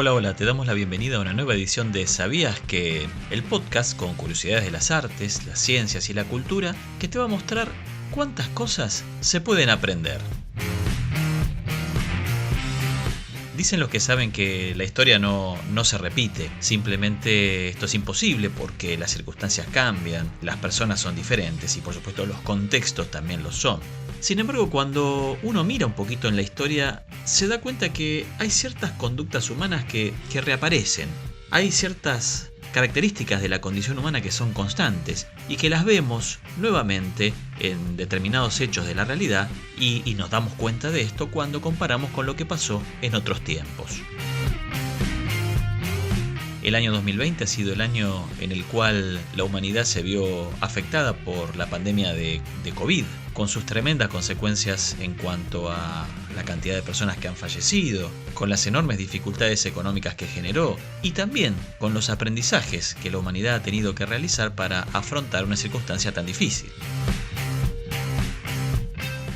Hola, hola, te damos la bienvenida a una nueva edición de ¿Sabías que? El podcast con curiosidades de las artes, las ciencias y la cultura que te va a mostrar cuántas cosas se pueden aprender. Dicen los que saben que la historia no se repite, simplemente esto es imposible porque las circunstancias cambian, las personas son diferentes y por supuesto los contextos también lo son. Sin embargo, cuando uno mira un poquito en la historia, se da cuenta que hay ciertas conductas humanas que reaparecen. Hay ciertas características de la condición humana que son constantes y que las vemos nuevamente en determinados hechos de la realidad y nos damos cuenta de esto cuando comparamos con lo que pasó en otros tiempos. El año 2020 ha sido el año en el cual la humanidad se vio afectada por la pandemia de COVID, con sus tremendas consecuencias en cuanto a la cantidad de personas que han fallecido, con las enormes dificultades económicas que generó y también con los aprendizajes que la humanidad ha tenido que realizar para afrontar una circunstancia tan difícil.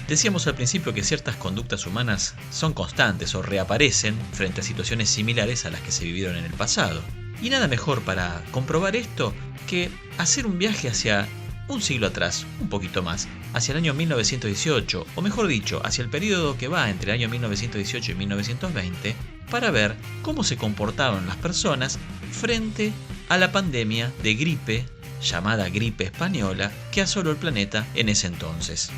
Decíamos al principio que ciertas conductas humanas son constantes o reaparecen frente a situaciones similares a las que se vivieron en el pasado. Y nada mejor para comprobar esto que hacer un viaje hacia un siglo atrás, un poquito más, hacia el año 1918, o mejor dicho, hacia el periodo que va entre el año 1918 y 1920, para ver cómo se comportaban las personas frente a la pandemia de gripe, llamada gripe española, que asoló el planeta en ese entonces.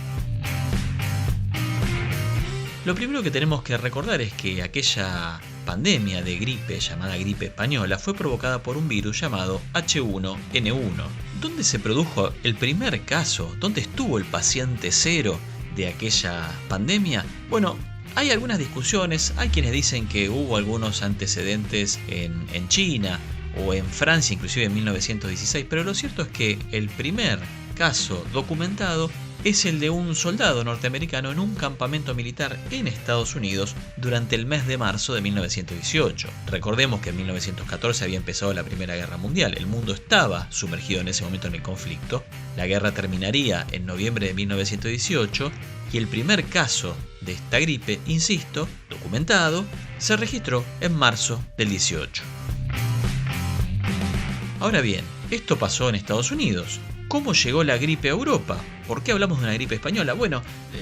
Lo primero que tenemos que recordar es que aquella pandemia de gripe llamada gripe española fue provocada por un virus llamado H1N1. ¿Dónde se produjo el primer caso? ¿Dónde estuvo el paciente cero de aquella pandemia? Bueno, hay algunas discusiones, hay quienes dicen que hubo algunos antecedentes en China o en Francia, inclusive en 1916, pero lo cierto es que el primer caso documentado es el de un soldado norteamericano en un campamento militar en Estados Unidos durante el mes de marzo de 1918. Recordemos que en 1914 había empezado la Primera Guerra Mundial, el mundo estaba sumergido en ese momento en el conflicto, la guerra terminaría en noviembre de 1918 y el primer caso de esta gripe, insisto, documentado, se registró en marzo del 18. Ahora bien, esto pasó en Estados Unidos. ¿Cómo llegó la gripe a Europa? ¿Por qué hablamos de una gripe española? Bueno,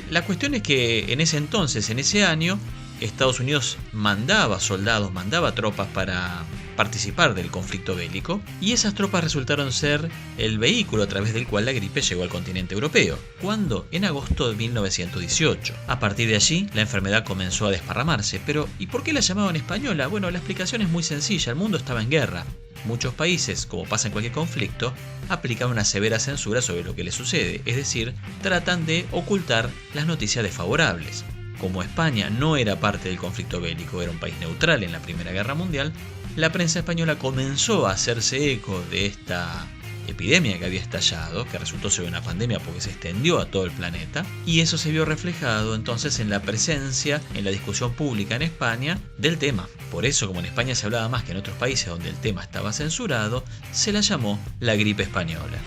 la cuestión es que en ese entonces, en ese año, Estados Unidos mandaba soldados, mandaba tropas para participar del conflicto bélico y esas tropas resultaron ser el vehículo a través del cual la gripe llegó al continente europeo. ¿Cuándo? En agosto de 1918. A partir de allí, la enfermedad comenzó a desparramarse. Pero, ¿y por qué la llamaban española? Bueno, la explicación es muy sencilla. El mundo estaba en guerra. Muchos países, como pasa en cualquier conflicto, aplican una severa censura sobre lo que les sucede, es decir, tratan de ocultar las noticias desfavorables. Como España no era parte del conflicto bélico, era un país neutral en la Primera Guerra Mundial, la prensa española comenzó a hacerse eco de esta epidemia que había estallado, que resultó ser una pandemia porque se extendió a todo el planeta, y eso se vio reflejado entonces en la presencia, en la discusión pública en España del tema. Por eso, como en España se hablaba más que en otros países donde el tema estaba censurado, se la llamó la gripe española.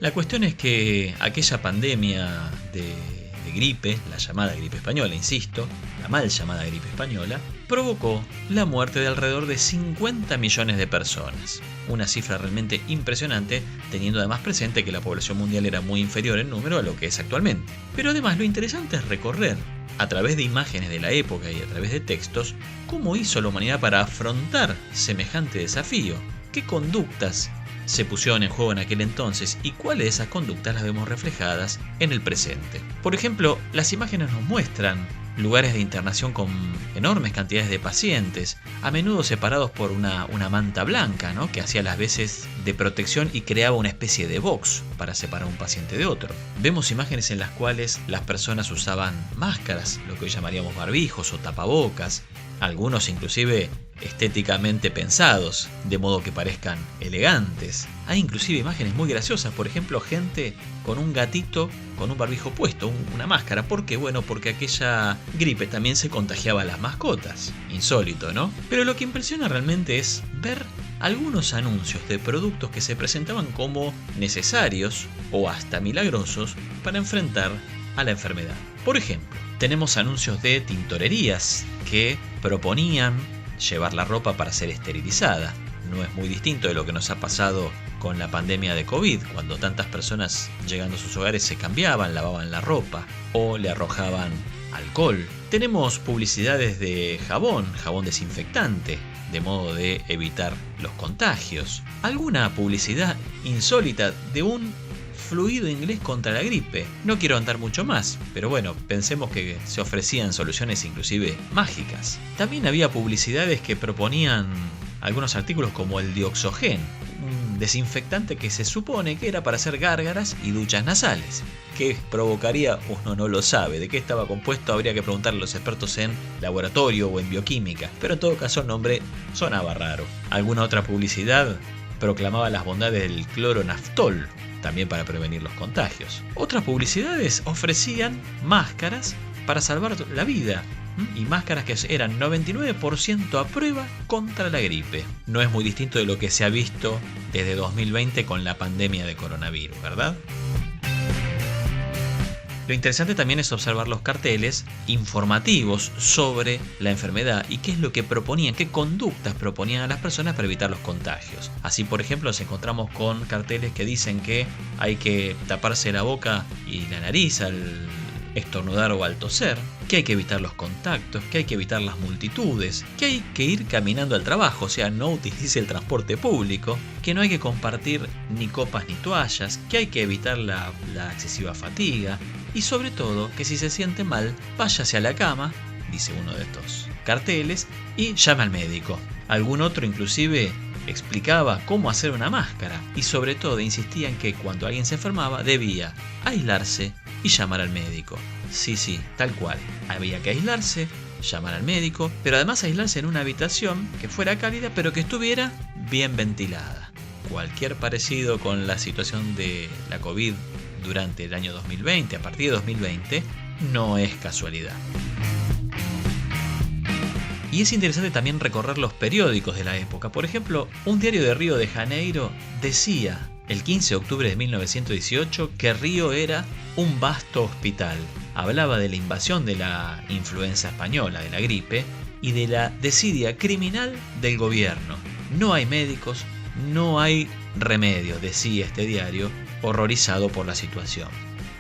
La cuestión es que aquella pandemia de gripe, la llamada gripe española, insisto, la mal llamada gripe española, provocó la muerte de alrededor de 50 millones de personas. Una cifra realmente impresionante, teniendo además presente que la población mundial era muy inferior en número a lo que es actualmente. Pero además lo interesante es recorrer, a través de imágenes de la época y a través de textos, cómo hizo la humanidad para afrontar semejante desafío, qué conductas se pusieron en juego en aquel entonces y cuáles de esas conductas las vemos reflejadas en el presente. Por ejemplo, las imágenes nos muestran lugares de internación con enormes cantidades de pacientes, a menudo separados por una manta blanca, ¿no?, que hacía las veces de protección y creaba una especie de box para separar un paciente de otro. Vemos imágenes en las cuales las personas usaban máscaras, lo que hoy llamaríamos barbijos o tapabocas, algunos inclusive estéticamente pensados, de modo que parezcan elegantes. Hay inclusive imágenes muy graciosas, por ejemplo, gente con un gatito con un barbijo puesto, una máscara. ¿Por qué? Bueno, porque aquella gripe también se contagiaba a las mascotas. Insólito, ¿no? Pero lo que impresiona realmente es ver algunos anuncios de productos que se presentaban como necesarios o hasta milagrosos para enfrentar a la enfermedad. Por ejemplo, tenemos anuncios de tintorerías que proponían llevar la ropa para ser esterilizada. No es muy distinto de lo que nos ha pasado con la pandemia de COVID, cuando tantas personas llegando a sus hogares se cambiaban, lavaban la ropa o le arrojaban alcohol. Tenemos publicidades de jabón desinfectante, de modo de evitar los contagios. Alguna publicidad insólita de un fluido inglés contra la gripe. No quiero andar mucho más, pero bueno, pensemos que se ofrecían soluciones inclusive mágicas. También había publicidades que proponían algunos artículos como el Dioxogen, un desinfectante que se supone que era para hacer gárgaras y duchas nasales. ¿Qué provocaría? Uno no lo sabe. ¿De qué estaba compuesto? Habría que preguntarle a los expertos en laboratorio o en bioquímica, pero en todo caso el nombre sonaba raro. Alguna otra publicidad proclamaba las bondades del cloronaftol, también para prevenir los contagios. Otras publicidades ofrecían máscaras para salvar la vida, y máscaras que eran 99% a prueba contra la gripe. No es muy distinto de lo que se ha visto desde 2020 con la pandemia de coronavirus, ¿verdad? Lo interesante también es observar los carteles informativos sobre la enfermedad y qué es lo que proponían, qué conductas proponían a las personas para evitar los contagios. Así, por ejemplo, nos encontramos con carteles que dicen que hay que taparse la boca y la nariz al estornudar o al toser, que hay que evitar los contactos, que hay que evitar las multitudes, que hay que ir caminando al trabajo, o sea, no utilice el transporte público, que no hay que compartir ni copas ni toallas, que hay que evitar la excesiva fatiga y sobre todo que si se siente mal, váyase a la cama, dice uno de estos carteles, y llame al médico. Algún otro inclusive explicaba cómo hacer una máscara y sobre todo insistía en que cuando alguien se enfermaba debía aislarse y llamar al médico. Sí, tal cual. Había que aislarse, llamar al médico, pero además aislarse en una habitación que fuera cálida pero que estuviera bien ventilada. Cualquier parecido con la situación de la COVID durante el año 2020, a partir de 2020, no es casualidad. Y es interesante también recorrer los periódicos de la época. Por ejemplo, un diario de Río de Janeiro decía el 15 de octubre de 1918 que Río era un vasto hospital. Hablaba de la invasión de la influenza española, de la gripe, y de la desidia criminal del gobierno. No hay médicos, no hay remedio, decía este diario, horrorizado por la situación.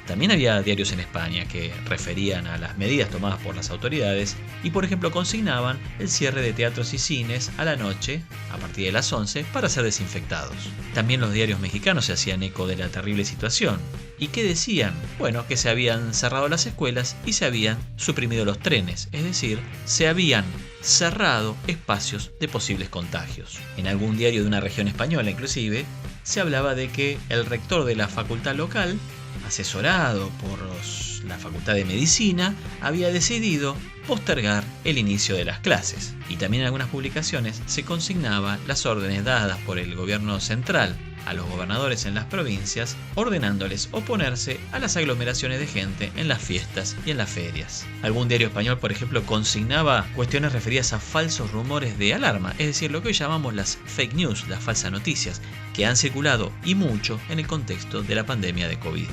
También había diarios en España que referían a las medidas tomadas por las autoridades y, por ejemplo, consignaban el cierre de teatros y cines a la noche, a partir de las 11, para ser desinfectados. También los diarios mexicanos se hacían eco de la terrible situación. ¿Y qué decían? Bueno, que se habían cerrado las escuelas y se habían suprimido los trenes, es decir, se habían cerrado espacios de posibles contagios. En algún diario de una región española, inclusive, se hablaba de que el rector de la facultad local, asesorado por la Facultad de Medicina, había decidido postergar el inicio de las clases. Y también en algunas publicaciones se consignaban las órdenes dadas por el gobierno central a los gobernadores en las provincias, ordenándoles oponerse a las aglomeraciones de gente en las fiestas y en las ferias. Algún diario español, por ejemplo, consignaba cuestiones referidas a falsos rumores de alarma, es decir, lo que hoy llamamos las fake news, las falsas noticias, que han circulado y mucho en el contexto de la pandemia de COVID.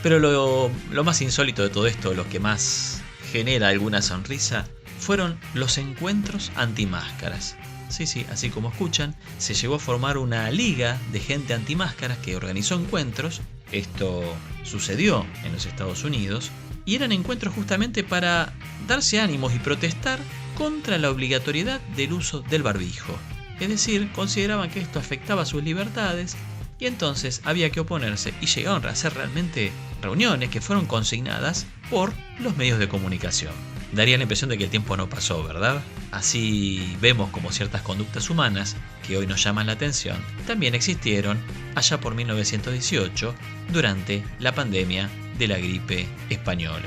Pero lo más insólito de todo esto, lo que más genera alguna sonrisa, fueron los encuentros antimáscaras. Sí, así como escuchan, se llegó a formar una liga de gente antimáscaras que organizó encuentros. Esto sucedió en los Estados Unidos y eran encuentros justamente para darse ánimos y protestar contra la obligatoriedad del uso del barbijo. Es decir, consideraban que esto afectaba sus libertades y entonces había que oponerse y llegaron a hacer realmente reuniones que fueron consignadas por los medios de comunicación. Daría la impresión de que el tiempo no pasó, ¿verdad? Así vemos como ciertas conductas humanas que hoy nos llaman la atención también existieron allá por 1918 durante la pandemia de la gripe española.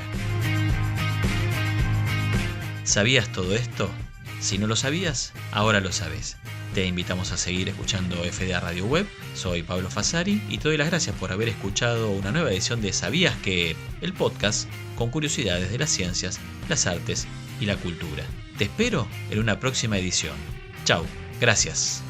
¿Sabías todo esto? Si no lo sabías, ahora lo sabes. Te invitamos a seguir escuchando FDA Radio Web. Soy Pablo Fasari y te doy las gracias por haber escuchado una nueva edición de ¿Sabías que? El podcast con curiosidades de las ciencias, las artes y la cultura. Te espero en una próxima edición. Chau, gracias.